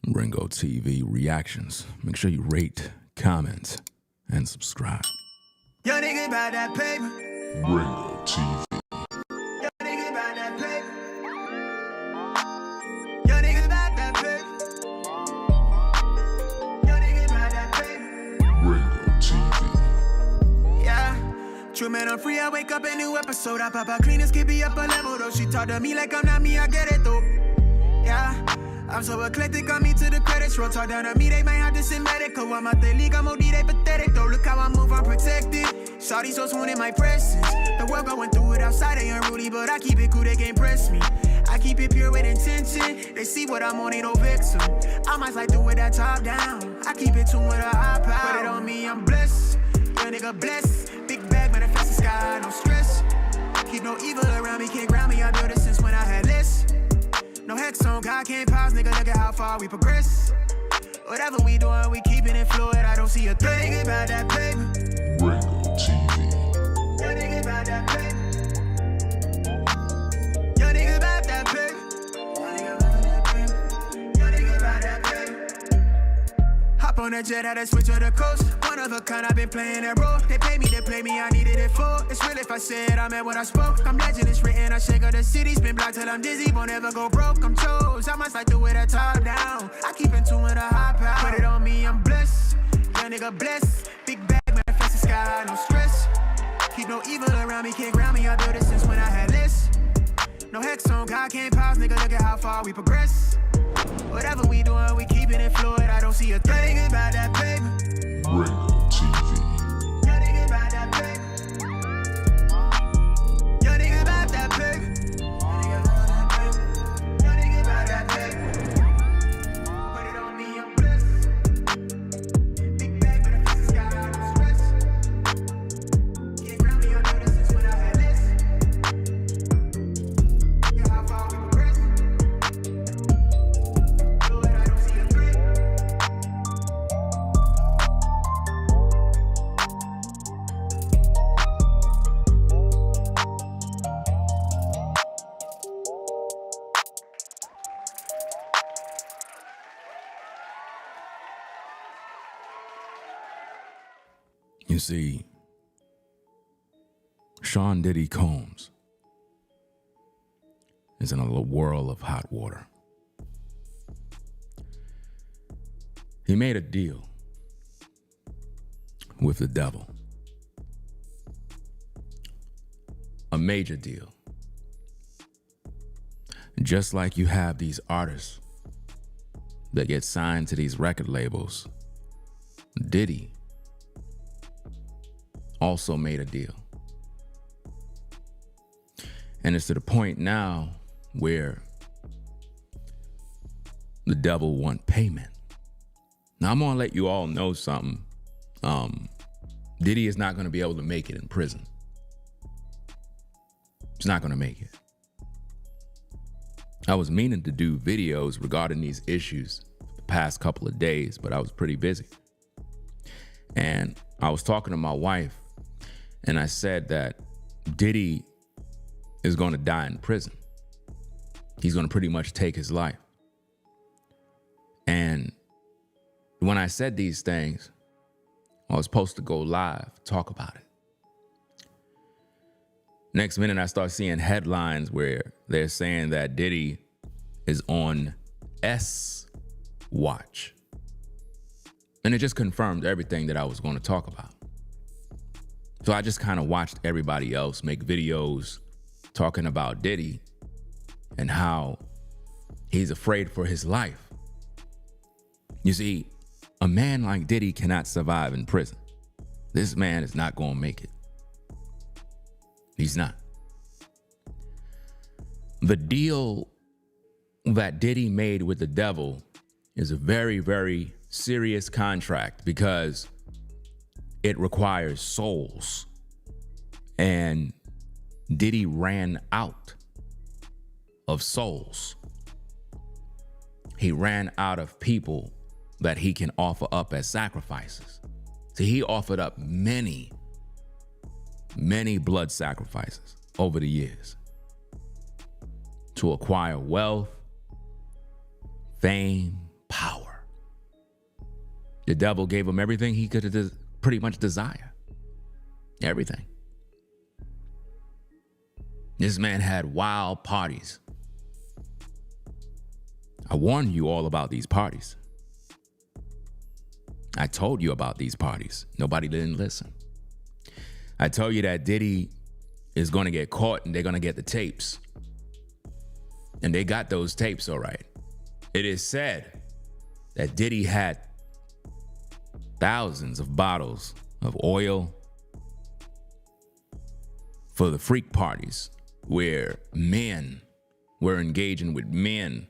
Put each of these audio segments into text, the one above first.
Ringo TV reactions. Make sure you rate, comment, and subscribe. Yo, nigga, about that paper. Ringo TV. Yo, nigga, about that paper. Yo, nigga, about that paper. Yo, nigga, about that paper. Ringo TV. Yeah, true man, I'm free. I wake up a new episode. I pop out clean as keep me up a level though. She talk to me like I'm not me. I get it though. Yeah. I'm so eclectic, got me to the credits roll. Talk down to me, they might have to send medical. I'm out the league, I'm OD, they pathetic though. Look how I move, I'm protected. Shawty so swoon in my presence. The world going through it outside, they unruly, but I keep it cool, they can't press me. I keep it pure with intention. They see what I'm on, ain't no vixen. I might like do it that top down. I keep it tuned with a high power. Put it on me, I'm blessed. Young nigga blessed. Big bag, manifest the sky, no stress. Keep no evil around me, can't ground me. I built it since when I had less. No hex on, God can't pause, nigga, look at how far we progress. Whatever we doing, we keeping it fluid, I don't see a thing. Yo, nigga, about that paper. Ringo TV. Yo, nigga, about that paper. Yo, nigga, about that paper. Yo, nigga, about that paper. Yo, nigga, about that paper. Hop on the jet, had to switch to the coast. One of a kind, I've been playing that role. They pay me to play me, I needed it for. It's real if I said I meant what I spoke. I'm legend, it's written, I shake of the city's been blocked till I'm dizzy, won't ever go broke. I'm chose, I must like do it a top down. I keep in tune with a high power. Put it on me, I'm blessed. Young nigga blessed. Big bag, manifest the sky, no stress. Keep no evil around me, can't ground me. I built it since when I had less. No hex on, God can't pause, nigga, look at how far we progress. Whatever we doing, we keeping it fluid, I don't see a thing. Nigga, about that paper. Ringo TV. Yo, nigga, about that paper. Yo, nigga, about that paper. Yo, nigga, about that paper. Put it on me, I'm blessed. Big bag, but I fix the sky, no stress. Can't ground me, I know this since when I had less. Yeah, how far we progress. Lord, I don't see a threat. You see, Sean Diddy Combs is in a little whirl of hot water. He made a deal with the devil. A major deal. Just like you have these artists that get signed to these record labels, Diddy also made a deal. And it's to the point now where the devil want payment. Now I'm gonna let you all know something. Diddy is not gonna be able to make it in prison. He's not gonna make it. I was meaning to do videos regarding these issues the past couple of days, but I was pretty busy. And I was talking to my wife, and I said that Diddy is going to die in prison. He's going to pretty much take his life. And when I said these things, I was supposed to go live, talk about it. Next minute, I start seeing headlines where they're saying that Diddy is on S watch. And it just confirmed everything that I was going to talk about. So I just kind of watched everybody else make videos talking about Diddy and how he's afraid for his life. You see, a man like Diddy cannot survive in prison. This man is not going to make it. He's not. The deal that Diddy made with the devil is a very, very serious contract because it requires souls. And Diddy ran out of souls. He ran out of people that he can offer up as sacrifices. See, he offered up many blood sacrifices over the years to acquire wealth, fame, power. The devil gave him everything he could pretty much desire. Everything. This man had wild parties. I warned you all about these parties. I told you about these parties. Nobody didn't listen. I told you that Diddy is going to get caught and they're going to get the tapes. And they got those tapes, all right. It is said that Diddy had thousands of bottles of oil for the freak parties where men were engaging with men,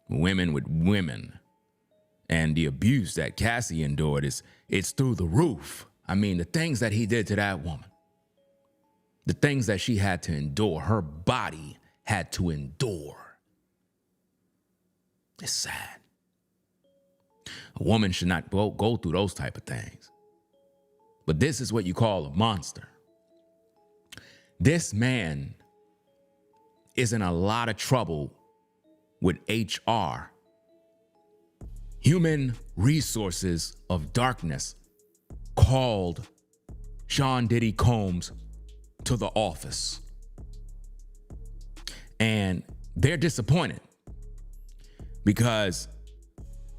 women with women. And the abuse that Cassie endured it's through the roof. I mean, the things that he did to that woman, the things that she had to endure, her body had to endure. It's sad. A woman should not go through those type of things. But this is what you call a monster. This man is in a lot of trouble with HR, Human Resources of Darkness, called Sean Diddy Combs to the office. And they're disappointed because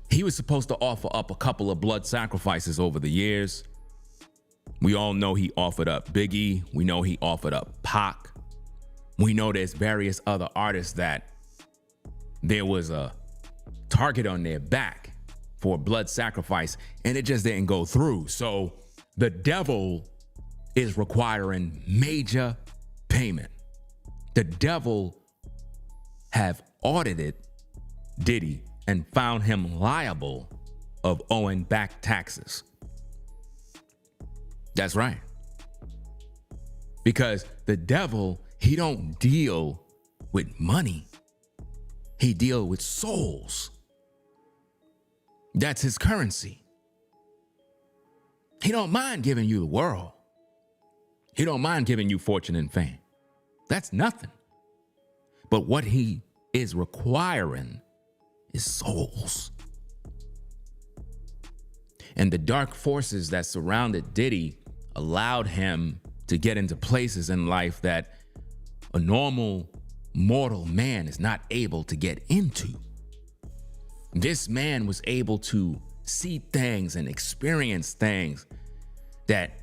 he was supposed to offer up a couple of blood sacrifices over the years. We all know he offered up Biggie. We know he offered up Pac. We know there's various other artists that there was a target on their back for blood sacrifice, and it just didn't go through. So the devil is requiring major payment. The devil have audited Diddy and found him liable of owing back taxes. That's right. Because the devil, he don't deal with money. He deal with souls. That's his currency. He don't mind giving you the world. He don't mind giving you fortune and fame. That's nothing. But what he is requiring is souls. And the dark forces that surrounded Diddy allowed him to get into places in life that a normal mortal man is not able to get into. This man was able to see things and experience things that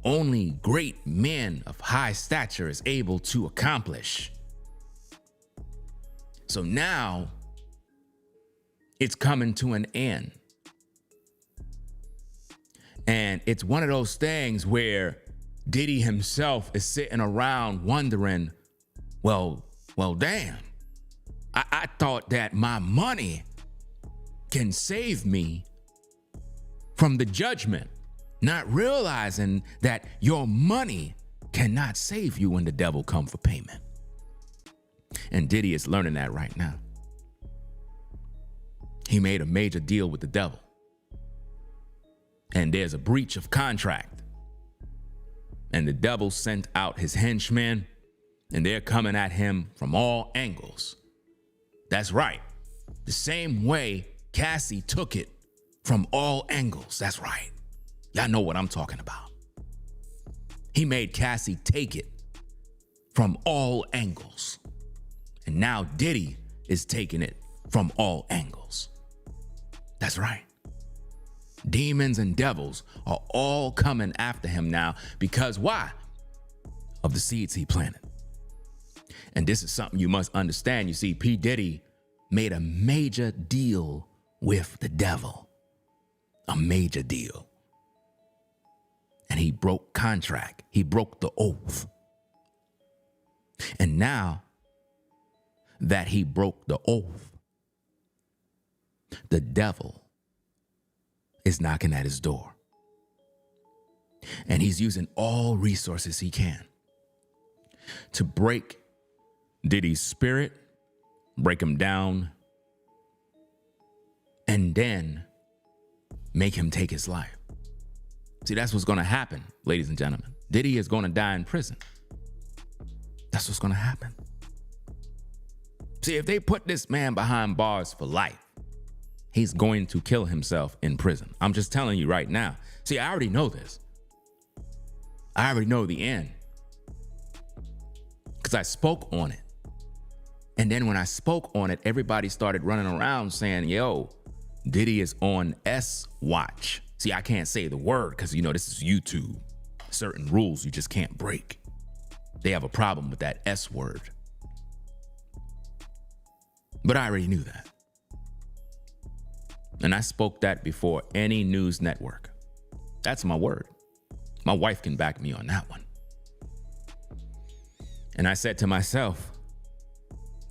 only great men of high stature is able to accomplish. So now it's coming to an end. And it's one of those things where Diddy himself is sitting around wondering, well, damn, I thought that my money can save me from the judgment, not realizing that your money cannot save you when the devil comes for payment. And Diddy is learning that right now. He made a major deal with the devil. And there's a breach of contract. And the devil sent out his henchmen, and they're coming at him from all angles. That's right. The same way Cassie took it from all angles. That's right. Y'all know what I'm talking about. He made Cassie take it from all angles. And now Diddy is taking it from all angles. That's right. Demons and devils are all coming after him now because why? Of the seeds he planted. And this is something you must understand. You see, P. Diddy made a major deal with the devil. A major deal. And he broke contract. He broke the oath. And now that he broke the oath, the devil is knocking at his door. And he's using all resources he can to break Diddy's spirit, break him down, and then make him take his life. See, that's what's going to happen, ladies and gentlemen. Diddy is going to die in prison. That's what's going to happen. See, if they put this man behind bars for life, he's going to kill himself in prison. I'm just telling you right now. See, I already know this. I already know the end. Because I spoke on it. And then when I spoke on it, everybody started running around saying, yo, Diddy is on S watch. See, I can't say the word because, this is YouTube. Certain rules you just can't break. They have a problem with that S word. But I already knew that. And I spoke that before any news network. That's my word. My wife can back me on that one. And I said to myself,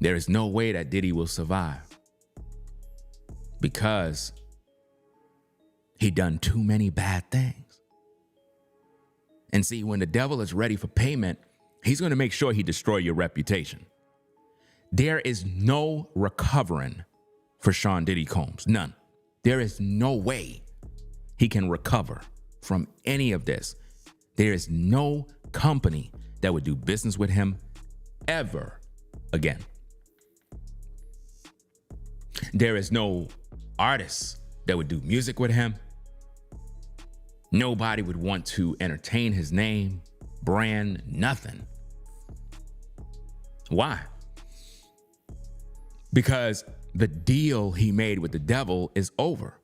there is no way that Diddy will survive because he done too many bad things. And see, when the devil is ready for payment, he's going to make sure he destroy your reputation. There is no recovering for Sean Diddy Combs. None. There is no way he can recover from any of this. There is no company that would do business with him ever again. There is no artist that would do music with him. Nobody would want to entertain his name, brand, nothing. Why? Because the deal he made with the devil is over.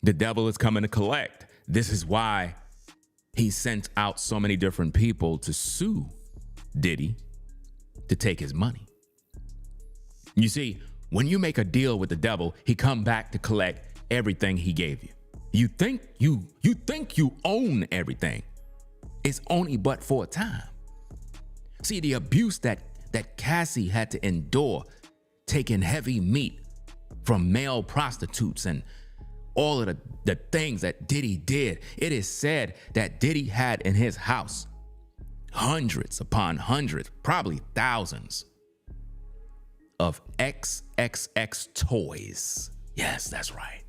The devil is coming to collect. This is why he sent out so many different people to sue Diddy to take his money. You see, when you make a deal with the devil, he come back to collect everything he gave you. You think you own everything. It's only but for a time. See, the abuse that Cassie had to endure, taking heavy meat from male prostitutes and all of the things that Diddy did. It is said that Diddy had in his house hundreds upon hundreds, probably thousands of XXX toys. Yes, that's right.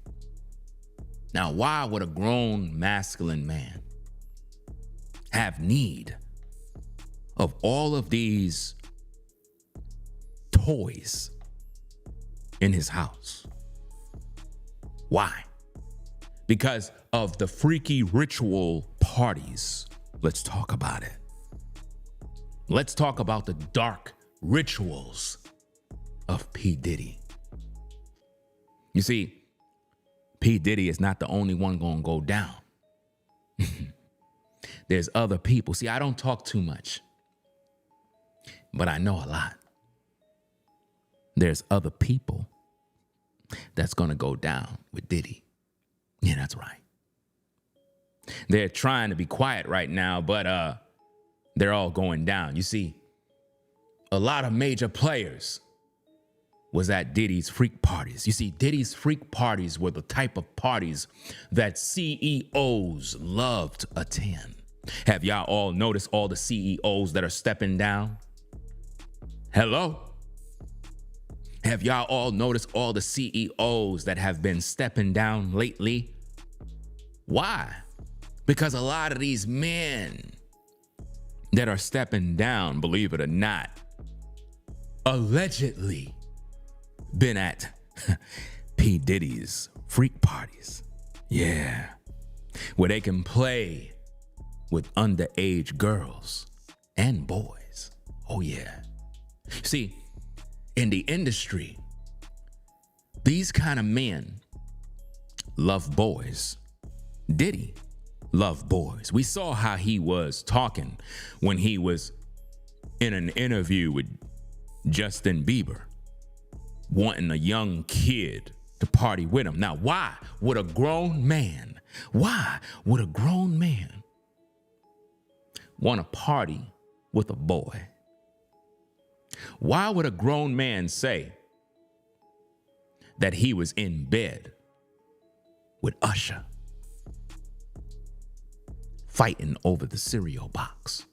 Now, why would a grown masculine man have need of all of these toys in his house? Why? Because of the freaky ritual parties. Let's talk about it. Let's talk about the dark rituals of P. Diddy. You see, P. Diddy is not the only one gonna go down. There's other people. See, I don't talk too much, but I know a lot. There's other people that's gonna go down with Diddy. Yeah, that's right. They're trying to be quiet right now, but they're all going down. You see, a lot of major players was at Diddy's freak parties. You see, Diddy's freak parties were the type of parties that CEOs loved to attend. Have y'all all noticed all the CEOs that are stepping down? Hello? Have y'all all noticed all the CEOs that have been stepping down lately? Why? Because a lot of these men that are stepping down, believe it or not, allegedly been at P. Diddy's freak parties. Yeah. Where they can play with underage girls and boys. Oh, yeah. See, in the industry, these kind of men love boys. Diddy loved boys. We saw how he was talking when he was in an interview with Justin Bieber, wanting a young kid to party with him. Now, why would a grown man want to party with a boy? Why would a grown man say that he was in bed with Usher, fighting over the cereal box?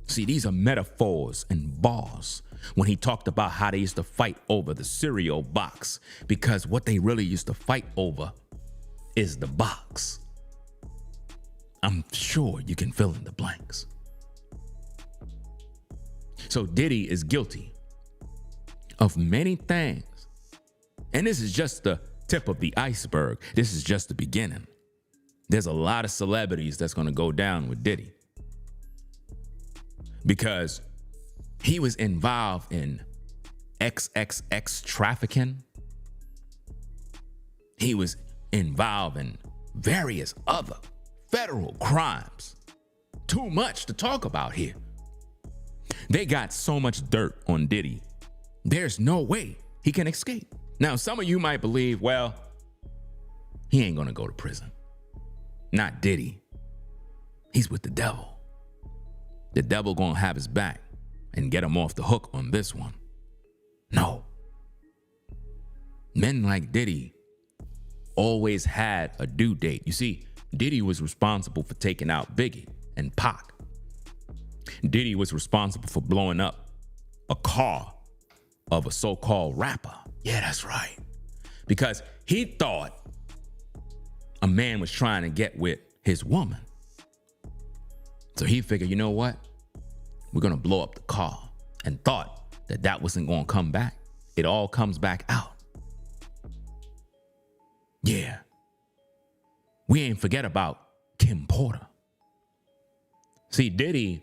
See, these are metaphors and bars when he talked about how they used to fight over the cereal box, because what they really used to fight over is the box. I'm sure you can fill in the blanks. So Diddy is guilty of many things And this is just the tip of the iceberg. This is just the beginning. There's a lot of celebrities that's going to go down with Diddy because he was involved in XXX trafficking. He was involved in various other federal crimes. Too much to talk about here. They got so much dirt on Diddy. There's no way he can escape. Now, some of you might believe, well, he ain't gonna go to prison. Not Diddy. He's with the devil. The devil gonna have his back and get him off the hook on this one. No. Men like Diddy always had a due date. You see, Diddy was responsible for taking out Biggie and Pac. Diddy was responsible for blowing up a car of a so-called rapper. Yeah, that's right. Because he thought a man was trying to get with his woman. So he figured, you know what? We're going to blow up the car, and thought that that wasn't going to come back. It all comes back out. Yeah. We ain't forget about Kim Porter. See, Diddy's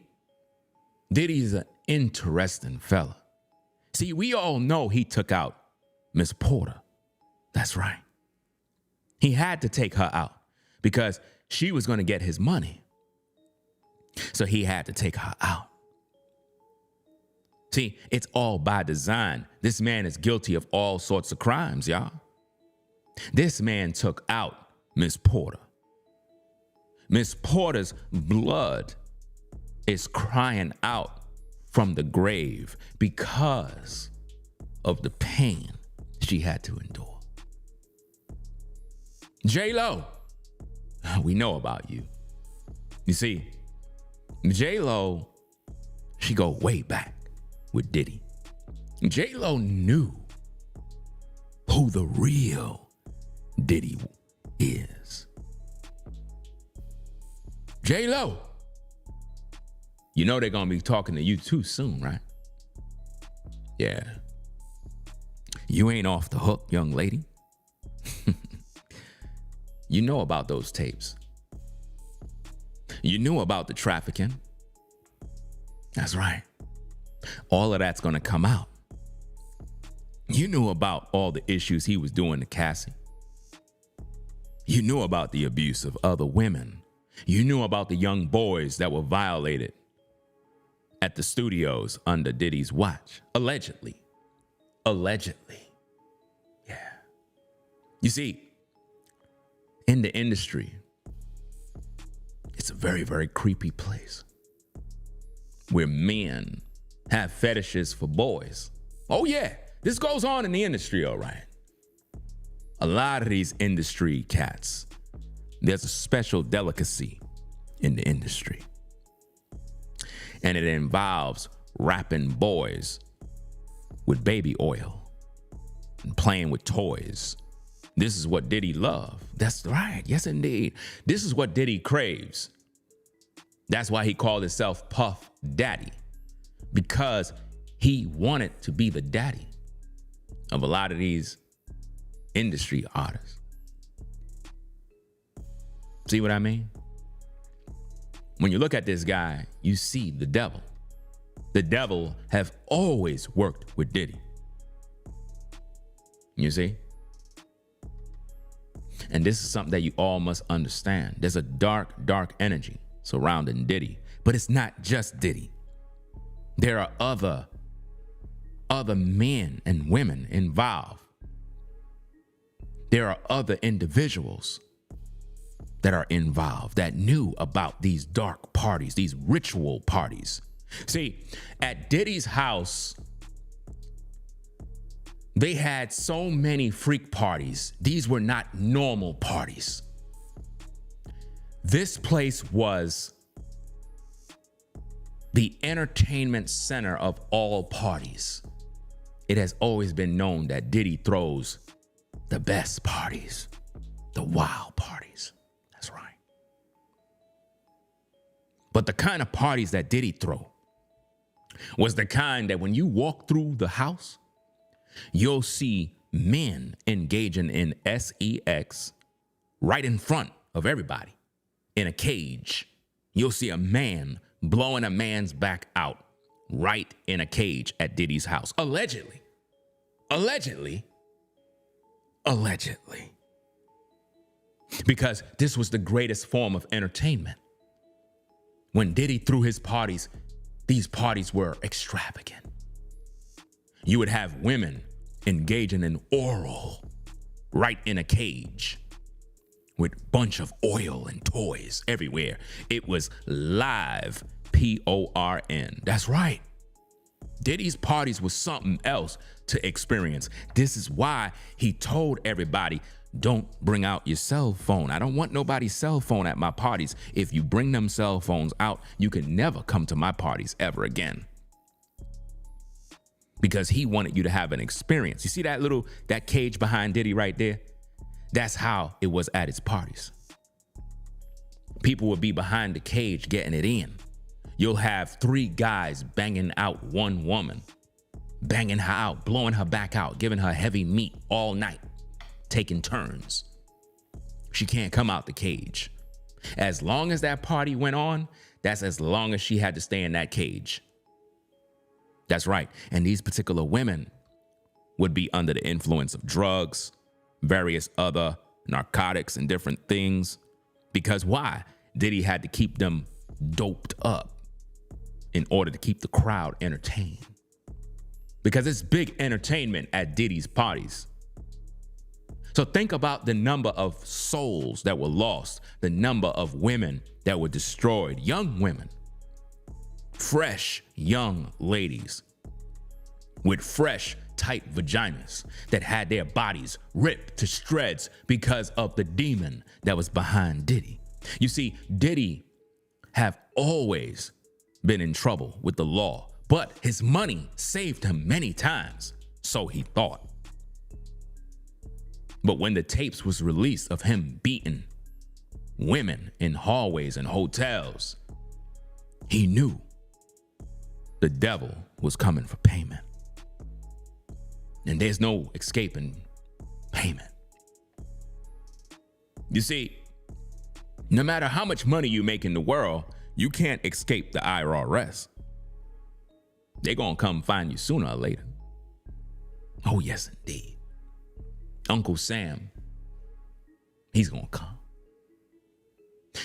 an interesting fella. See, we all know he took out Miss Porter. That's right. He had to take her out because she was going to get his money. So he had to take her out. See, it's all by design. This man is guilty of all sorts of crimes, y'all. This man took out Miss Porter. Miss Porter's blood is crying out from the grave because of the pain she had to endure. J-Lo, we know about you. You see, J-Lo, she go way back with Diddy. J-Lo knew who the real Diddy is. J-Lo, you know they're gonna be talking to you too soon, right? Yeah. You ain't off the hook, young lady. You know about those tapes. You knew about the trafficking. That's right. All of that's gonna come out. You knew about all the issues he was doing to Cassie. You knew about the abuse of other women. You knew about the young boys that were violated at the studios under Diddy's watch. Allegedly. Allegedly. Yeah. You see, in the industry, it's a very, very creepy place where men have fetishes for boys. Oh yeah, this goes on in the industry, all right. A lot of these industry cats, there's a special delicacy in the industry. And it involves wrapping boys with baby oil and playing with toys. This is what Diddy loved. That's right. Yes, indeed. This is what Diddy craves. That's why he called himself Puff Daddy, because he wanted to be the daddy of a lot of these industry artists. See what I mean? When you look at this guy, you see the devil. The devil have always worked with Diddy. You see? And this is something that you all must understand. There's a dark, dark energy surrounding Diddy, but it's not just Diddy. There are other men and women involved. There are other individuals that are involved that knew about these dark parties, these ritual parties. See, at Diddy's house, they had so many freak parties. These were not normal parties. This place was the entertainment center of all parties. It has always been known that Diddy throws the best parties, the wild parties. That's right. But the kind of parties that Diddy throw was the kind that when you walk through the house, you'll see men engaging in sex right in front of everybody in a cage. You'll see a man blowing a man's back out right in a cage at Diddy's house. Allegedly. Because this was the greatest form of entertainment. When Diddy threw his parties, these parties were extravagant. You would have women engaging in oral right in a cage with a bunch of oil and toys everywhere. It was live, PORN. That's right. Diddy's parties was something else to experience. This is why he told everybody, don't bring out your cell phone. I don't want nobody's cell phone at my parties. If you bring them cell phones out, you can never come to my parties ever again. Because he wanted you to have an experience. You see that cage behind Diddy right there? That's how it was at his parties. People would be behind the cage getting it in. You'll have 3 guys banging out one woman, banging her out, blowing her back out, giving her heavy meat all night, taking turns. She can't come out the cage. As long as that party went on, that's as long as she had to stay in that cage. That's right. And these particular women would be under the influence of drugs, various other narcotics and different things. Because why? Diddy had to keep them doped up in order to keep the crowd entertained. Because it's big entertainment at Diddy's parties. So think about the number of souls that were lost, the number of women that were destroyed, young women, fresh young ladies with fresh tight vaginas that had their bodies ripped to shreds because of the demon that was behind Diddy. You see, Diddy have always been in trouble with the law, but his money saved him many times, so he thought. But when the tapes was released of him beating women in hallways and hotels, he knew the devil was coming for payment. And there's no escaping payment. You see, no matter how much money you make in the world, you can't escape the IRS. They're gonna come find you sooner or later. Oh, yes, indeed. Uncle Sam, he's gonna come.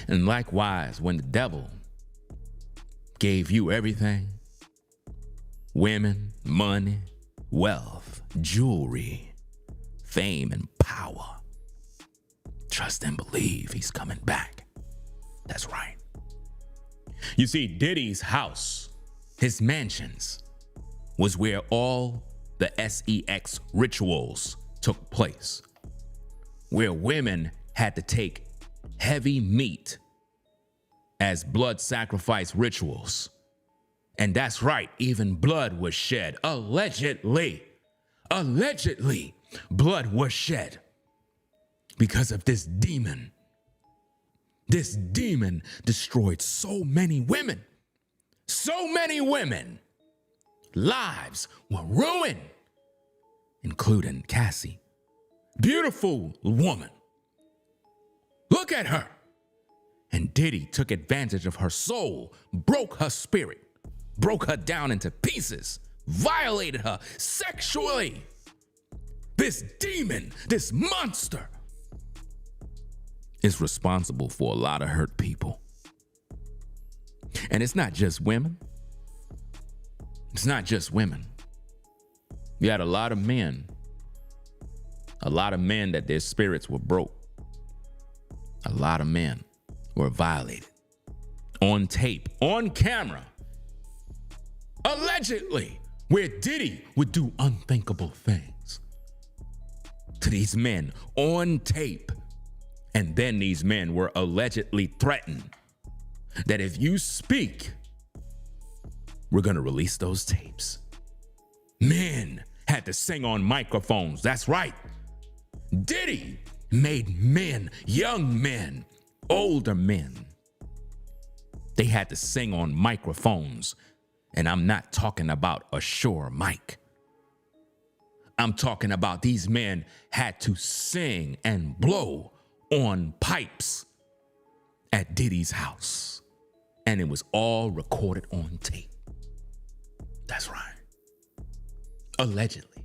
And likewise, when the devil gave you everything, women, money, wealth, jewelry, fame, and power, trust and believe he's coming back. That's right. You see, Diddy's house, his mansions, was where all the sex rituals took place, where women had to take heavy meat as blood sacrifice rituals. And that's right, even blood was shed. Allegedly, blood was shed because of this demon. This demon destroyed so many women. So many women. Lives were ruined, including Cassie. Beautiful woman. Look at her. And Diddy took advantage of her soul, broke her spirit, broke her down into pieces, violated her sexually. This demon, this monster, is responsible for a lot of hurt people. And it's not just women. It's not just women. You had a lot of men that their spirits were broke. A lot of men were violated on tape, on camera, allegedly, where Diddy would do unthinkable things to these men on tape. And then these men were allegedly threatened that if you speak, we're going to release those tapes. Men had to sing on microphones. That's right. Diddy made men, young men, older men, they had to sing on microphones. And I'm not talking about a Shure mic. I'm talking about these men had to sing and blow on pipes at Diddy's house. And it was all recorded on tape. That's right. Allegedly.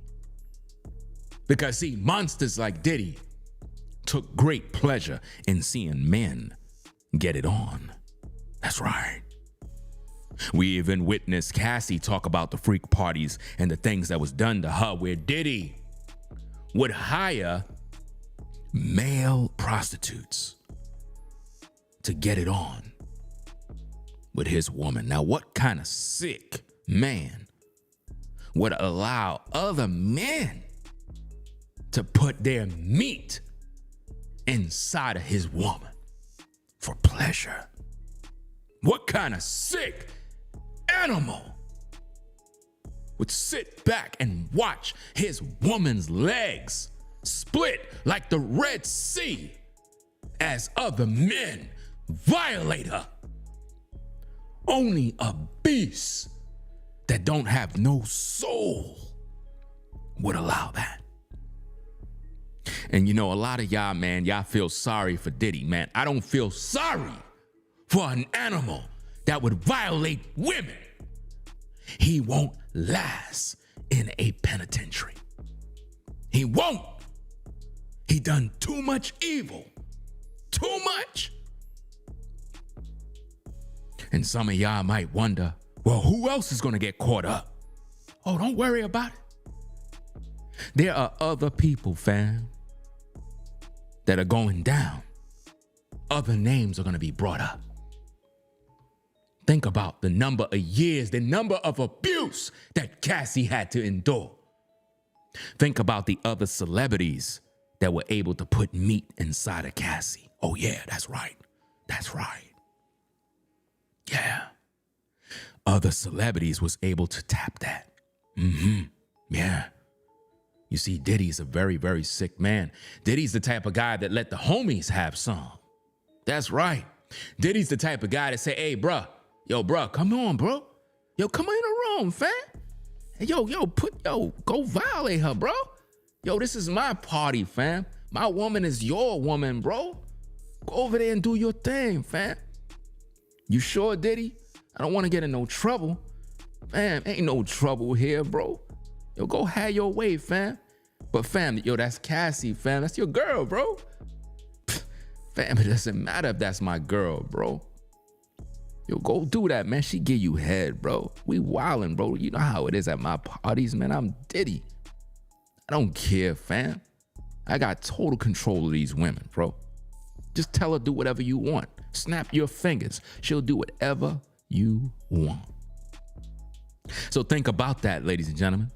Because see, monsters like Diddy took great pleasure in seeing men get it on. That's right. We even witnessed Cassie talk about the freak parties and the things that was done to her, where Diddy would hire male prostitutes to get it on with his woman. Now, what kind of sick man would allow other men to put their meat inside of his woman for pleasure? What kind of sick animal would sit back and watch his woman's legs split like the Red Sea as other men violate her? Only a beast that don't have no soul would allow that. And you know, a lot of y'all, man, y'all feel sorry for Diddy, man. I don't feel sorry for an animal that would violate women. He won't last in a penitentiary. He won't. He done too much evil. Too much. And some of y'all might wonder, well, who else is gonna get caught up? Oh, don't worry about it. There are other people, fam, that are going down. Other names are gonna be brought up. Think about the number of years, the number of abuse that Cassie had to endure. Think about the other celebrities that were able to put meat inside of Cassie. Oh yeah, that's right. That's right. Yeah. Other celebrities was able to tap that. Yeah. You see, Diddy's a very, very sick man. Diddy's the type of guy that let the homies have some. That's right. Diddy's the type of guy that say, hey, bruh, come on, bro. Yo, come in the room, fam. Yo, go violate her, bro. Yo, this is my party, fam. My woman is your woman, bro. Go over there and do your thing, fam. You sure, Diddy? I don't want to get in no trouble. Fam, ain't no trouble here, bro. Yo, go have your way, fam. But fam, yo, that's Cassie, fam. That's your girl, bro. Fam, it doesn't matter if that's my girl, bro. Yo, go do that, man. She give you head, bro. We wildin', bro. You know how it is at my parties, man. I'm Diddy. I don't care, fam. I got total control of these women, bro. Just tell her do whatever you want. Snap your fingers. She'll do whatever you want. So think about that, ladies and gentlemen.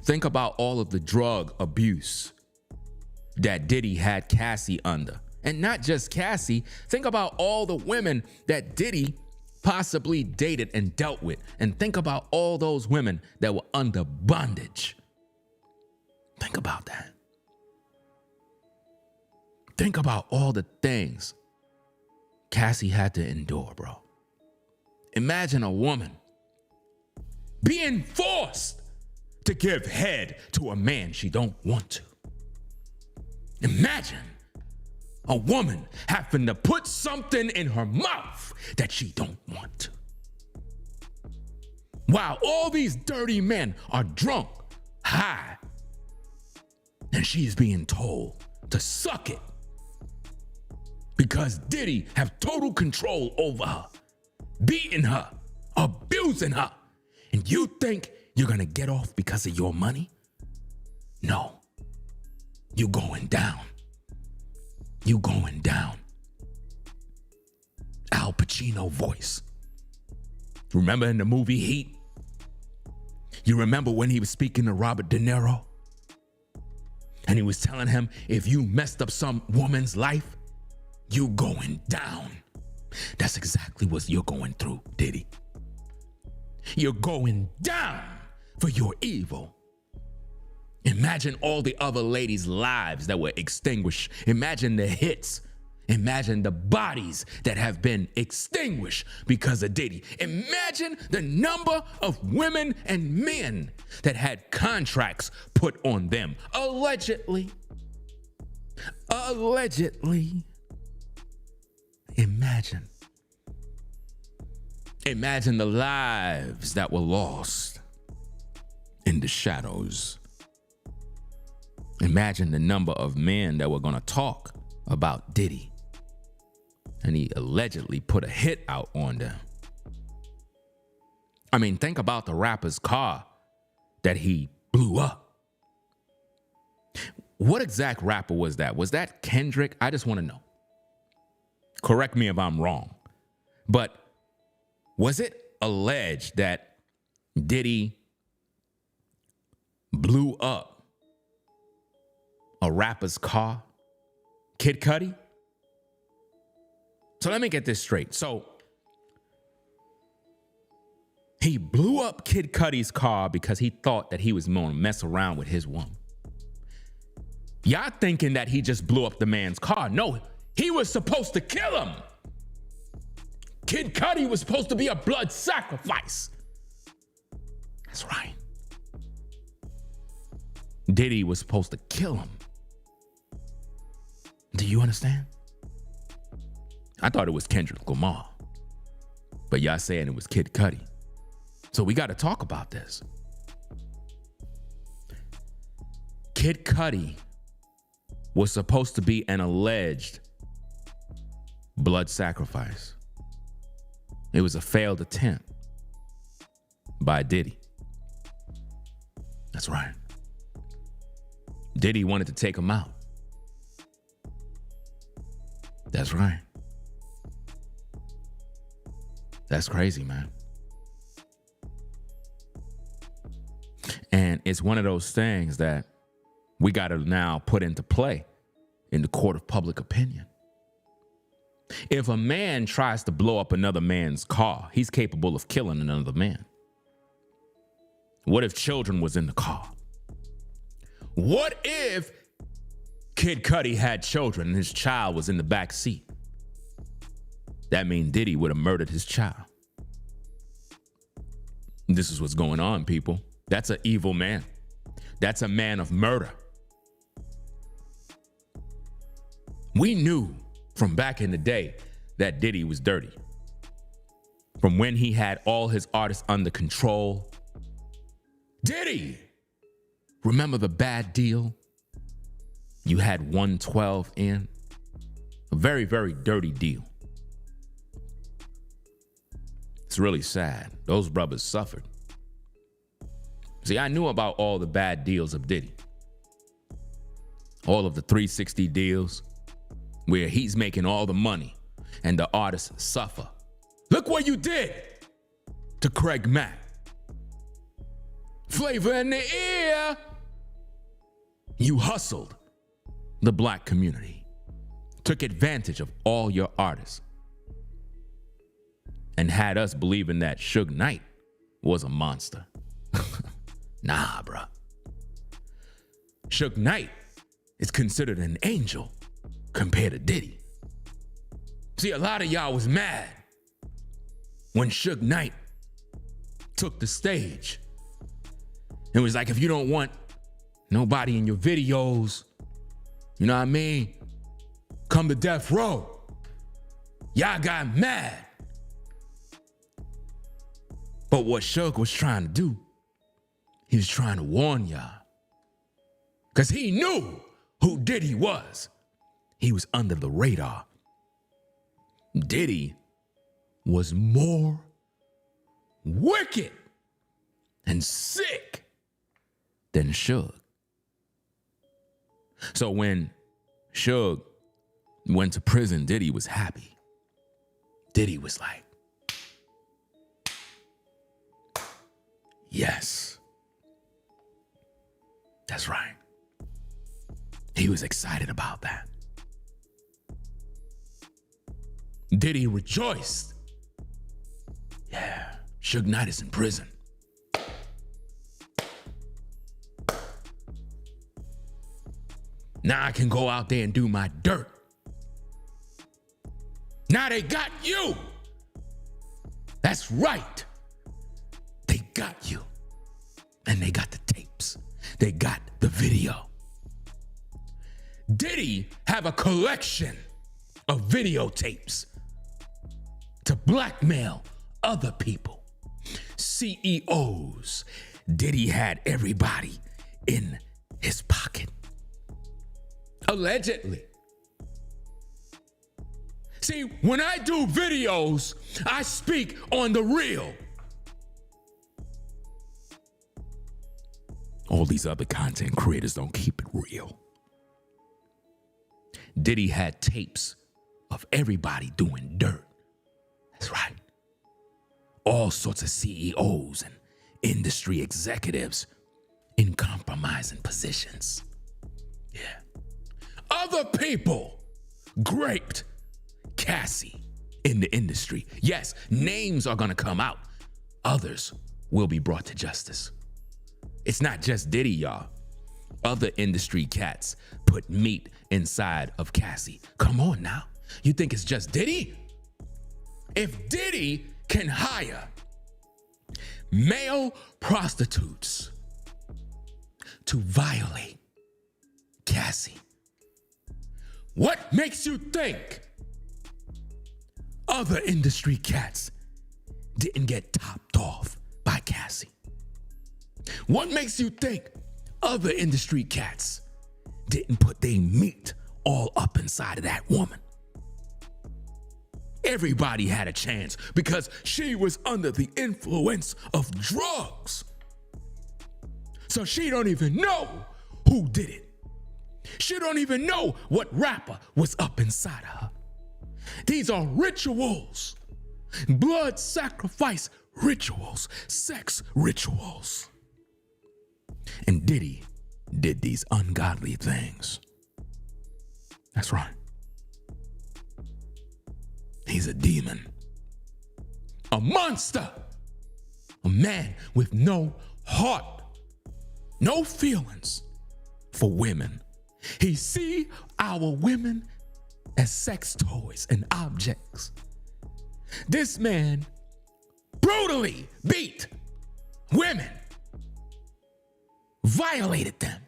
Think about all of the drug abuse that Diddy had Cassie under. And not just Cassie. Think about all the women that Diddy possibly dated and dealt with. And think about all those women that were under bondage. Think about that. Think about all the things Cassie had to endure, bro. Imagine a woman being forced to give head to a man she don't want to. Imagine a woman having to put something in her mouth that she don't want to. While all these dirty men are drunk, high, and she's being told to suck it because Diddy have total control over her, beating her, abusing her, and you think you're gonna get off because of your money? No, you going down. You going down. Al Pacino voice. Remember in the movie Heat? You remember when he was speaking to Robert De Niro? And he was telling him, if you messed up some woman's life, you going down. That's exactly what you're going through, Diddy. You're going down for your evil. Imagine all the other ladies' lives that were extinguished. Imagine the hits Imagine the bodies that have been extinguished because of Diddy. Imagine the number of women and men that had contracts put on them. Allegedly. Imagine the lives that were lost in the shadows. Imagine the number of men that were going to talk about Diddy. And he allegedly put a hit out on them. I mean, think about the rapper's car that he blew up. What exact rapper was that? Was that Kendrick? I just want to know. Correct me if I'm wrong. But was it alleged that Diddy blew up a rapper's car? Kid Cudi? So let me get this straight. So he blew up Kid Cudi's car because he thought that he was going to mess around with his woman. Y'all thinking that he just blew up the man's car. No, he was supposed to kill him. Kid Cudi was supposed to be a blood sacrifice. That's right. Diddy was supposed to kill him. Do you understand? I thought it was Kendrick Lamar, but y'all saying it was Kid Cudi. So we got to talk about this. Kid Cudi was supposed to be an alleged blood sacrifice. It was a failed attempt by Diddy. That's right. Diddy wanted to take him out. That's right. That's crazy, man. And it's one of those things that we got to now put into play in the court of public opinion. If a man tries to blow up another man's car, he's capable of killing another man. What if children was in the car? What if Kid Cudi had children and his child was in the back seat? That means Diddy would have murdered his child. This is what's going on, people. That's an evil man. That's a man of murder. We knew from back in the day that Diddy was dirty. From when he had all his artists under control. Diddy! Remember the bad deal? You had 112 in. A very, very dirty deal. It's really sad. Those brothers suffered. See, I knew about all the bad deals of Diddy. All of the 360 deals where he's making all the money and the artists suffer. Look what you did to Craig Mack. Flavor in the ear. You hustled the black community, took advantage of all your artists, and had us believing that Suge Knight was a monster. Nah, bruh. Suge Knight is considered an angel compared to Diddy. See, a lot of y'all was mad when Suge Knight took the stage and was like, if you don't want nobody in your videos, you know what I mean? Come to death row. Y'all got mad. But what Suge was trying to do, he was trying to warn y'all. Because he knew who Diddy was. He was under the radar. Diddy was more wicked and sick than Suge. So when Suge went to prison, Diddy was happy. Diddy was like, yes. That's right. He was excited about that. Diddy rejoiced. Yeah, Suge Knight is in prison. Now I can go out there and do my dirt. Now they got you. That's right. They got you. And they got the tapes. They got the video. Diddy have a collection of videotapes to blackmail other people, CEOs. Diddy had everybody in his pocket. Allegedly. See, when I do videos, I speak on the real. All these other content creators don't keep it real. Diddy had tapes of everybody doing dirt. That's right. All sorts of CEOs and industry executives in compromising positions. Yeah. Other people graped Cassie in the industry. Yes, names are gonna come out. Others will be brought to justice. It's not just Diddy, y'all. Other industry cats put meat inside of Cassie. Come on now. You think it's just Diddy? If Diddy can hire male prostitutes to violate Cassie, what makes you think other industry cats didn't get topped off by Cassie? What makes you think other industry cats didn't put their meat all up inside of that woman? Everybody had a chance because she was under the influence of drugs. So she don't even know who did it. She don't even know what rapper was up inside of her. These are rituals, blood sacrifice rituals, sex rituals. And Diddy did these ungodly things. That's right. He's a demon, a monster, a man with no heart, no feelings for women. He see our women as sex toys and objects. This man brutally beat women, violated them,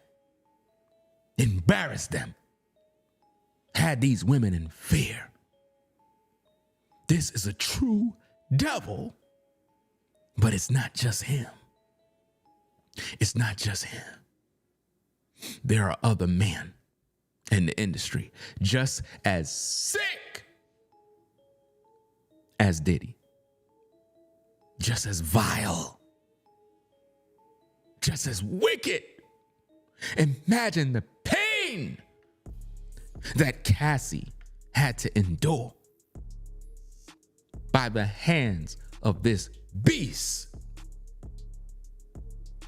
embarrassed them, had these women in fear. This is a true devil, but it's not just him. It's not just him. There are other men in the industry just as sick as Diddy, just as vile, just as wicked. Imagine the pain that Cassie had to endure by the hands of this beast.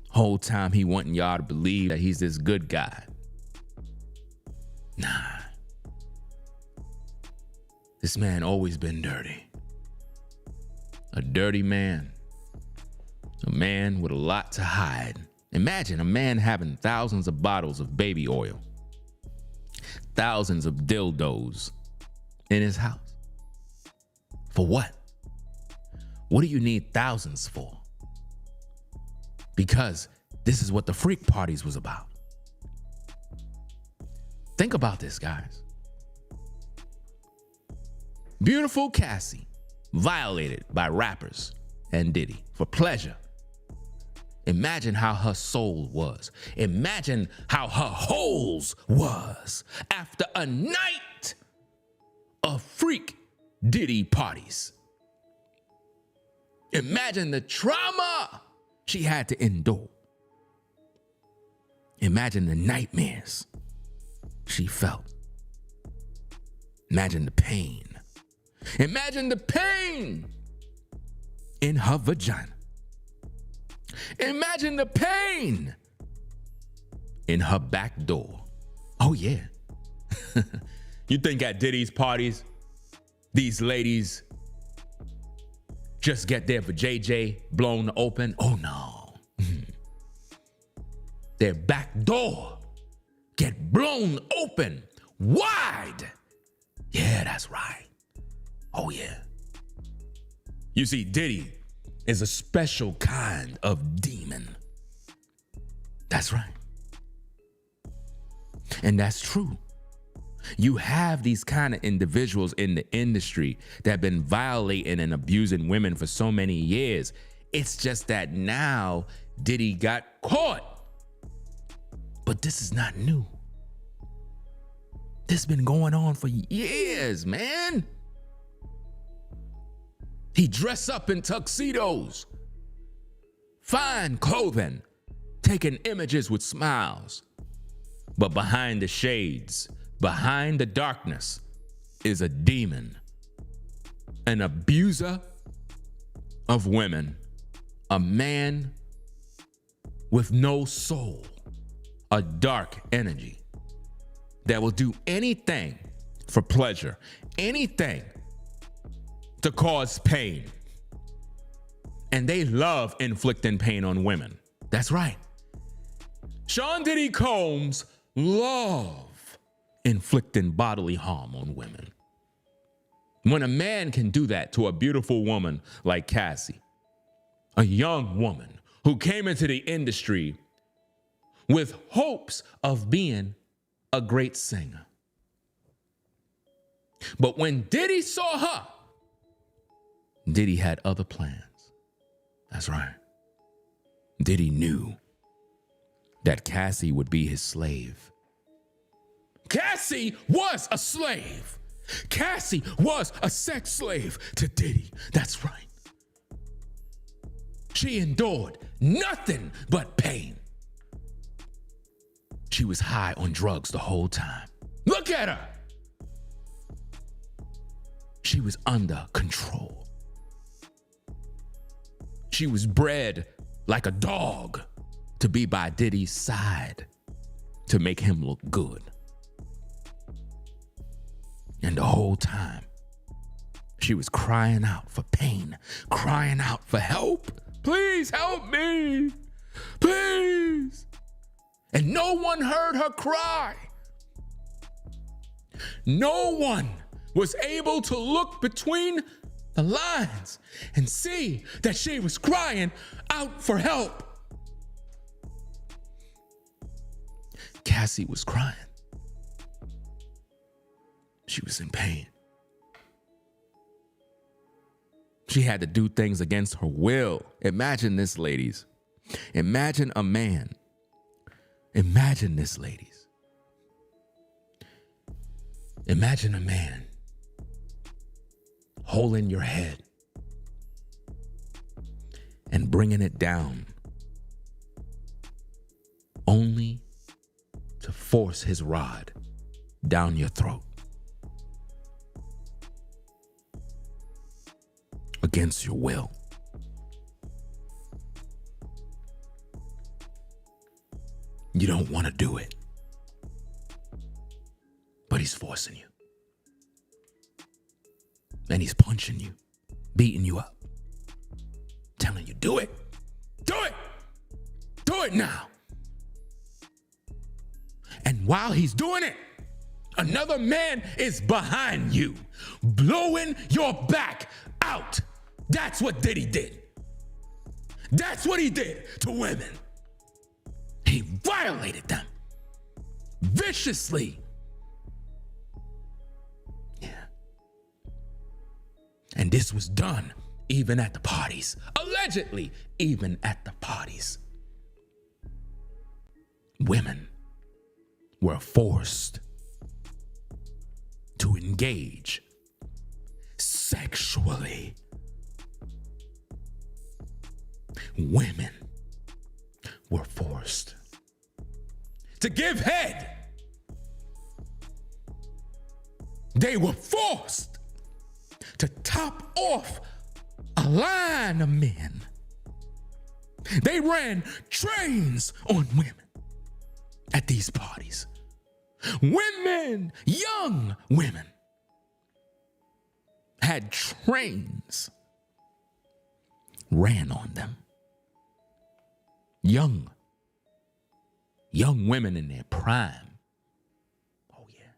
Whole time he wanting y'all to believe that he's this good guy. Nah. This man always been dirty. A dirty man. A man with a lot to hide. Imagine a man having thousands of bottles of baby oil, thousands of dildos in his house. For what? What do you need thousands for? Because this is what the freak parties was about. Think about this, guys. Beautiful Cassie violated by rappers and Diddy for pleasure. Imagine how her soul was. Imagine how her holes was after a night of freak Diddy parties. Imagine the trauma she had to endure. Imagine the nightmares she felt. Imagine the pain. Imagine the pain in her vagina. Imagine the pain in her back door. Oh yeah. You think at Diddy's parties, these ladies just get their vajayjay blown open? Oh no. Their back door get blown open wide. Yeah, that's right. Oh, yeah. You see, Diddy is a special kind of demon. That's right. And that's true. You have these kind of individuals in the industry that have been violating and abusing women for so many years. It's just that now Diddy got caught. But this is not new. This has been going on for years, man. He dressed up in tuxedos, fine clothing, taking images with smiles. But behind the shades, behind the darkness, is a demon, an abuser of women, a man with no soul, a dark energy that will do anything for pleasure, anything to cause pain. And they love inflicting pain on women. That's right. Sean Diddy Combs love inflicting bodily harm on women. When a man can do that to a beautiful woman like Cassie, a young woman who came into the industry with hopes of being a great singer. But when Diddy saw her, Diddy had other plans. That's right. Diddy knew that Cassie would be his slave. Cassie was a slave. Cassie was a sex slave to Diddy. That's right. She endured nothing but pain. She was high on drugs the whole time. Look at her. She was under control. She was bred like a dog to be by Diddy's side to make him look good. And the whole time, she was crying out for pain, crying out for help. Please help me, please. And no one heard her cry. No one was able to look between the lines and see that she was crying out for help. Cassie was crying. She was in pain. She had to do things against her will. Imagine this, ladies. Imagine a man. Imagine this, ladies. Imagine a man holding your head and bringing it down only to force his rod down your throat against your will. You don't want to do it, but he's forcing you. And he's punching you, beating you up, telling you, do it, do it, do it now. And while he's doing it, another man is behind you, blowing your back out. That's what Diddy did. That's what he did to women. He violated them viciously. Yeah. And this was done even at the parties. Allegedly, even at the parties. Women were forced to engage sexually. Women were forced to give head. They were forced to top off a line of men. They ran trains on women at these parties. Women, young women, had trains ran on them. Young women in their prime. Oh, yeah.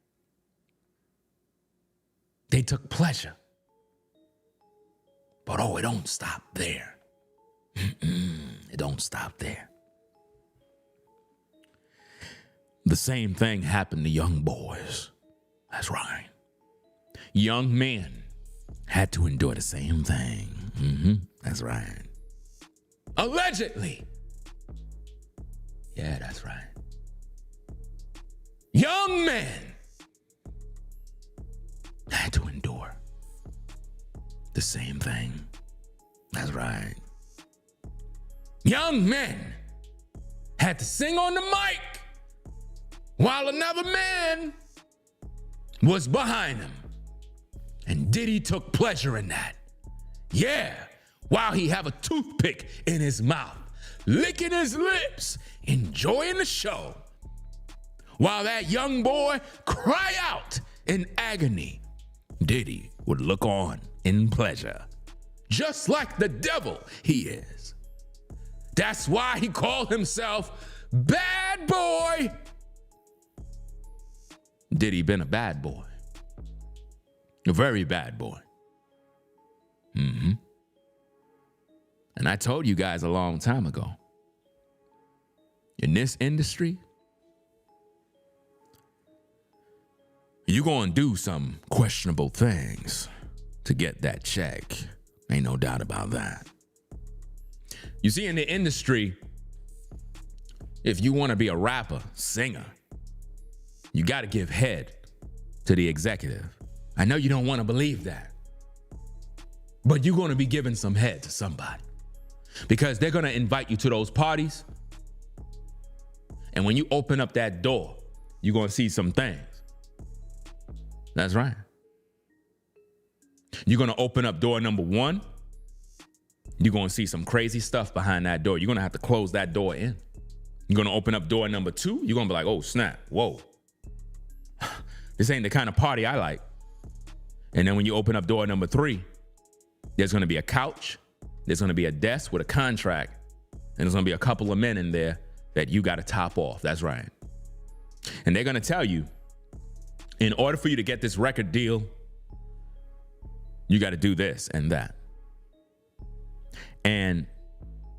They took pleasure But oh, it don't stop there. It don't stop there. The same thing happened to young boys. That's right. Young men had to endure the same thing. That's right. Allegedly. Yeah, that's right. Young men had to endure the same thing. That's right. Young men had to sing on the mic while another man was behind him. And Diddy took pleasure in that. Yeah, while he have a toothpick in his mouth, licking his lips, enjoying the show, while that young boy cry out in agony, Diddy would look on in pleasure, just like the devil he is. That's why he called himself Bad Boy. Diddy been a bad boy. A very bad boy. And I told you guys a long time ago, in this industry, you're going to do some questionable things to get that check. Ain't no doubt about that. You see, in the industry, if you want to be a rapper, singer, you got to give head to the executive. I know you don't want to believe that, but you're going to be giving some head to somebody because they're going to invite you to those parties. And when you open up that door, you're going to see some things. That's right. You're going to open up door number 1. You're going to see some crazy stuff behind that door. You're going to have to close that door in. You're going to open up door number 2. You're going to be like, oh, snap. Whoa. This ain't the kind of party I like. And then when you open up door number 3, there's going to be a couch. There's going to be a desk with a contract. And there's going to be a couple of men in there that you got to top off. That's right. And they're going to tell you, in order for you to get this record deal, you got to do this and that. And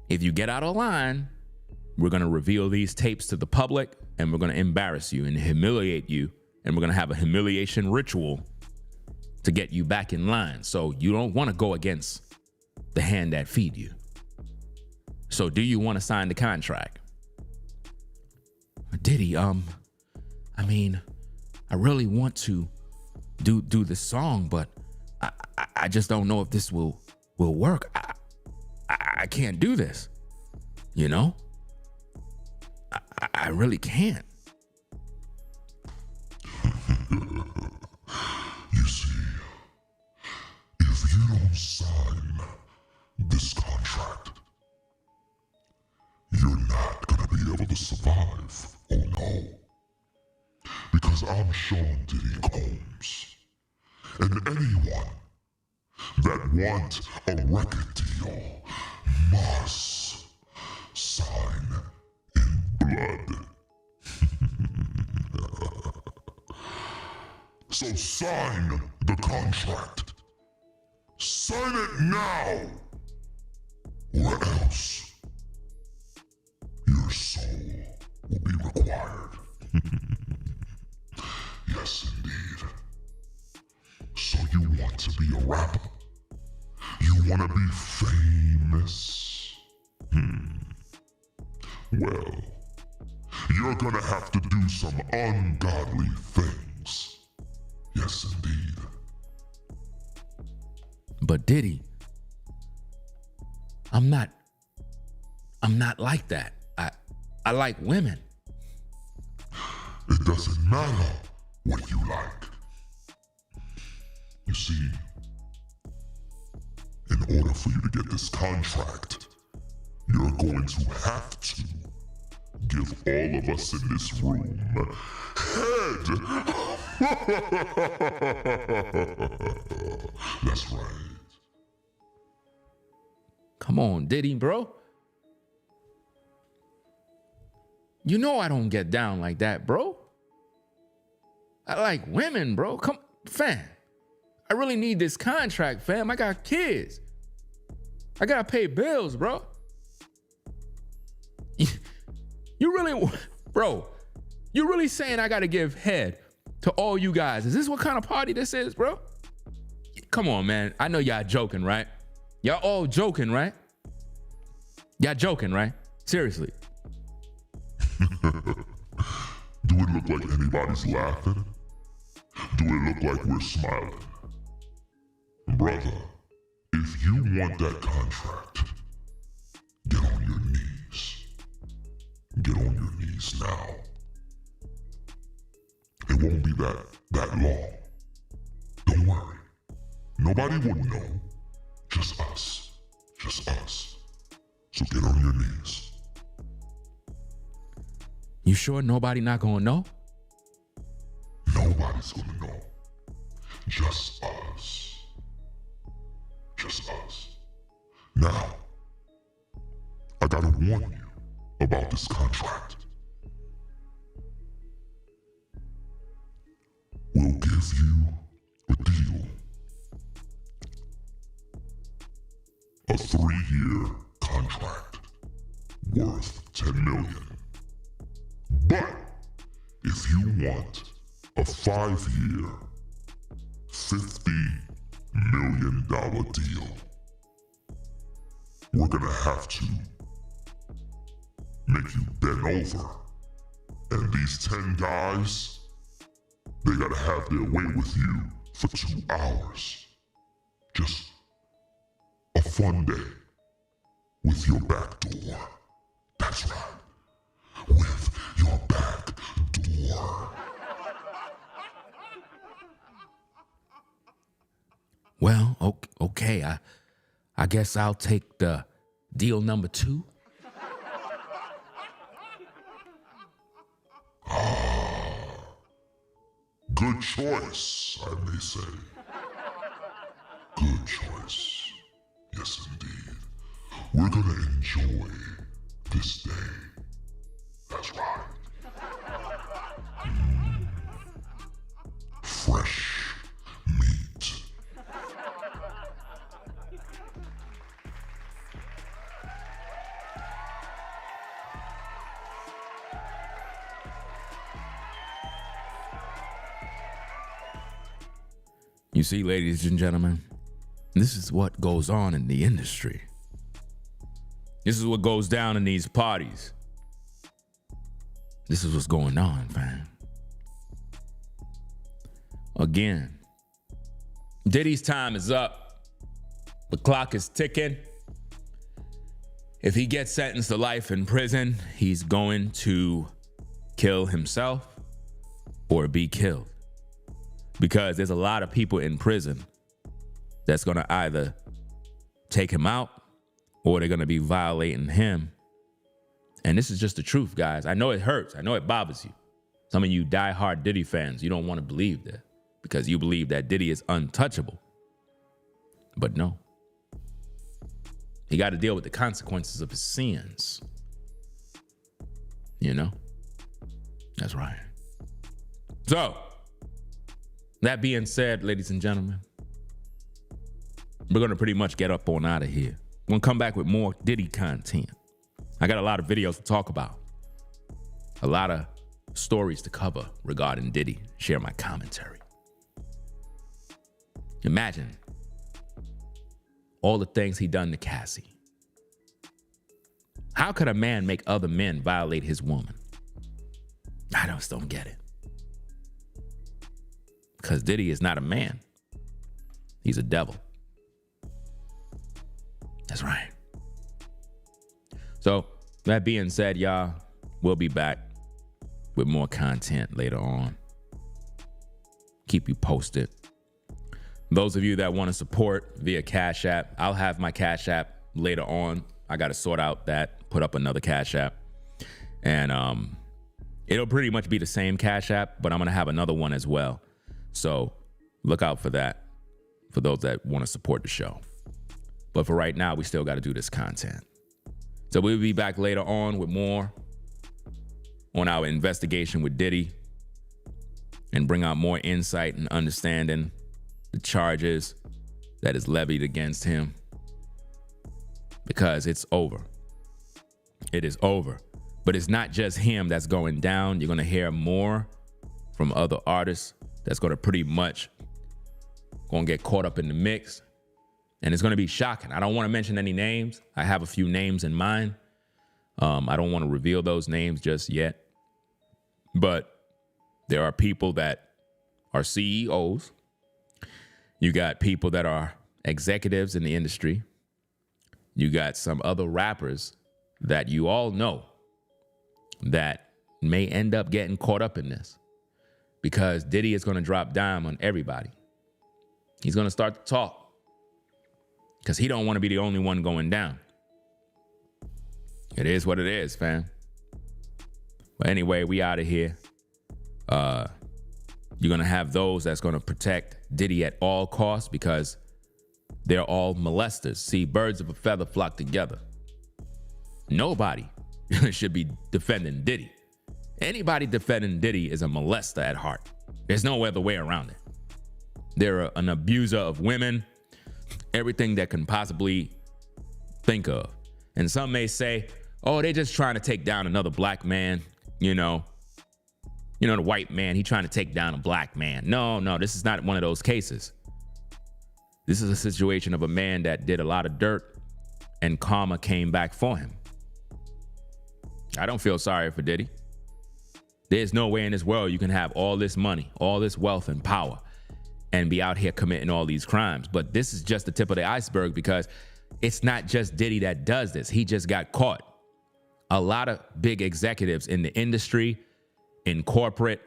if you get out of line, we're going to reveal these tapes to the public and we're going to embarrass you and humiliate you. And we're going to have a humiliation ritual to get you back in line. So you don't want to go against the hand that feed you. So do you want to sign the contract? Diddy, I really want to do this song, but I just don't know if this will work. I can't do this, you know? I really can't. You see, if you don't sign this contract, you're not gonna be able to survive. Oh no. Because I'm Sean Diddy Combs. And anyone that wants a record deal must sign in blood. So sign the contract. Sign it now, or else your soul will be required. Yes, indeed. So you want to be a rapper? You want to be famous? Well, you're gonna have to do some ungodly things. Yes, indeed. But Diddy, I'm not like that. I like women. It doesn't matter what you like. You see, in order for you to get this contract, you're going to have to give all of us in this room head. That's right. Come on, Diddy, bro. You know I don't get down like that, bro. I like women, bro. Come, fam. I really need this contract, fam. I got kids. I gotta pay bills, bro. You really, bro, you really saying I gotta give head to all you guys? Is this what kind of party this is, bro? Come on, man. I know y'all joking, right? Y'all all joking, right? Y'all joking, right? Seriously. Do it look like anybody's laughing? Do it look like we're smiling? Brother, if you want that contract, get on your knees. Get on your knees now. It won't be that long. Don't worry. Nobody will know. Just us. Just us. So get on your knees. You sure nobody not gonna know? Nobody's gonna know. Just us. Just us. Now, I gotta warn you about this contract. We'll give you a deal. A 3-year contract worth $10 million. But if you want a 5-year, $50 million deal, we're gonna have to make you bend over. And these 10 guys, they gotta have their way with you for 2 hours. Just a fun day with your back door. That's right. With your back door. Well, okay. I guess I'll take the deal number 2. Good choice, I may say. Good choice. Yes, indeed. We're gonna enjoy this day. That's right. Fresh meat. You see, ladies and gentlemen, this is what goes on in the industry. This is what goes down in these parties. This is what's going on, fam. Again, Diddy's time is up. The clock is ticking. If he gets sentenced to life in prison, he's going to kill himself or be killed. Because there's a lot of people in prison that's going to either take him out or they're going to be violating him. And this is just the truth, guys. I know it hurts. I know it bothers you. Some of you diehard Diddy fans, you don't want to believe that because you believe that Diddy is untouchable. But no. He got to deal with the consequences of his sins. You know? That's right. So, that being said, ladies and gentlemen, we're going to pretty much get up on out of here. We're going to come back with more Diddy content. I got a lot of videos to talk about. A lot of stories to cover regarding Diddy. Share my commentary. Imagine all the things he done to Cassie. How could a man make other men violate his woman? I just don't get it. Because Diddy is not a man. He's a devil. That's right. So, that being said, y'all, we'll be back with more content later on. Keep you posted. Those of you that want to support via Cash App, I'll have my Cash App later on. I got to sort out that, put up another Cash App. And it'll pretty much be the same Cash App, but I'm going to have another one as well. So look out for that for those that want to support the show. But for right now, we still got to do this content. So we'll be back later on with more on our investigation with Diddy and bring out more insight and understanding the charges that is levied against him. because it's over. It is over. But it's not just him that's going down. You're going to hear more from other artists that's going to pretty much going to get caught up in the mix. And it's going to be shocking. I don't want to mention any names. I have a few names in mind. I don't want to reveal those names just yet. But there are people that are CEOs. You got people that are executives in the industry. You got some other rappers that you all know that may end up getting caught up in this, because Diddy is going to drop dime on everybody. He's going to start to talk because he don't want to be the only one going down. It is what it is, fam. But anyway, we out of here. You're going to have those that's going to protect Diddy at all costs because they're all molesters. See, birds of a feather flock together. Nobody should be defending Diddy. Anybody defending Diddy is a molester at heart. There's no other way around it. They're an abuser of women, everything that can possibly think of. And some may say, oh, they're just trying to take down another black man. You know, the white man, he trying to take down a black man. No, this is not one of those cases. This is a situation of a man that did a lot of dirt and karma came back for him. I don't feel sorry for Diddy. There's no way in this world you can have all this money, all this wealth and power, and be out here committing all these crimes. But this is just the tip of the iceberg, because it's not just Diddy that does this. He just got caught. A lot of big executives in the industry, in corporate,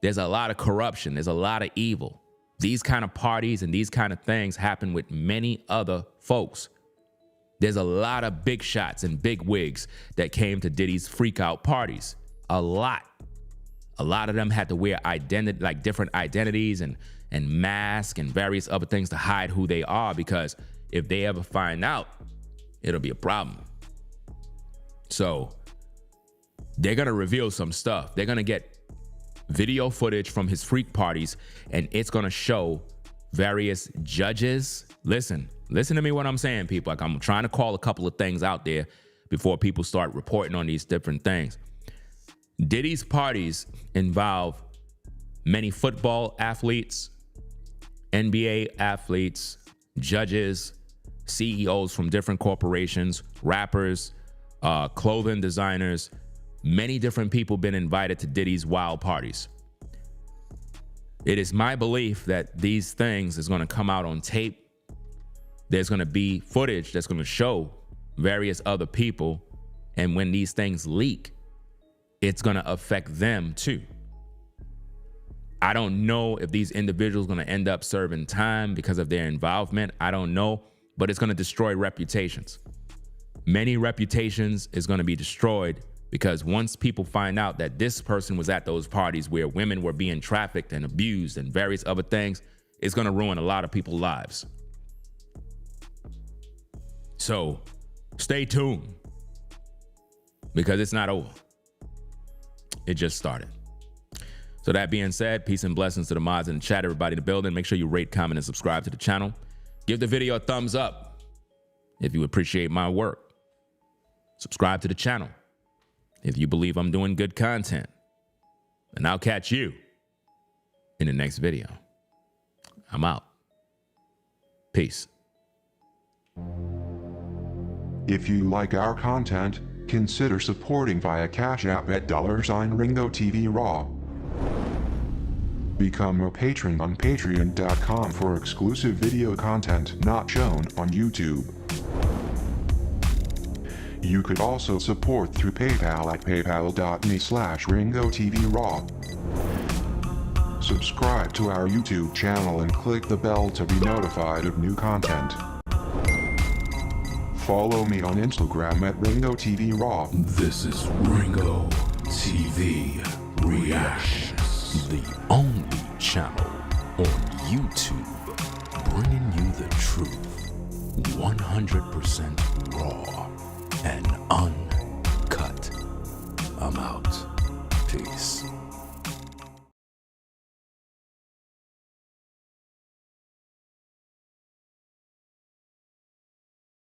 there's a lot of corruption. There's a lot of evil. These kind of parties and these kind of things happen with many other folks. There's a lot of big shots and big wigs that came to Diddy's freak out parties. A lot. A lot of them had to wear identity, like different identities and masks and various other things to hide who they are, because if they ever find out, it'll be a problem. So they're going to reveal some stuff. They're going to get video footage from his freak parties, and it's going to show various judges. Listen to me what I'm saying, people. Like, I'm trying to call a couple of things out there before people start reporting on these different things. Diddy's parties involve many football athletes, NBA athletes, judges, CEOs from different corporations, rappers, clothing designers. Many different people been invited to Diddy's wild parties. It is my belief that these things is going to come out on tape. There's going to be footage that's going to show various other people. And when these things leak, it's going to affect them too. I don't know if these individuals are going to end up serving time because of their involvement. I don't know, but it's going to destroy reputations. Many reputations is going to be destroyed, because once people find out that this person was at those parties where women were being trafficked and abused and various other things, it's going to ruin a lot of people's lives. So stay tuned, because it's not over. It just started. So that being said, peace and blessings to the mods in the chat, everybody in the building. Make sure you rate, comment, and subscribe to the channel. Give the video a thumbs up if you appreciate my work. Subscribe to the channel if you believe I'm doing good content. And I'll catch you in the next video. I'm out. Peace. If you like our content, consider supporting via Cash App at $RingoTV Raw. Become a patron on patreon.com for exclusive video content not shown on YouTube. You could also support through PayPal at paypal.me/RingoTVRaw. Subscribe to our YouTube channel and click the bell to be notified of new content. Follow me on Instagram at RingoTVRaw. This is Ringo TV Reactions, the only channel on YouTube bringing you the truth 100% raw and uncut. I'm out. Peace.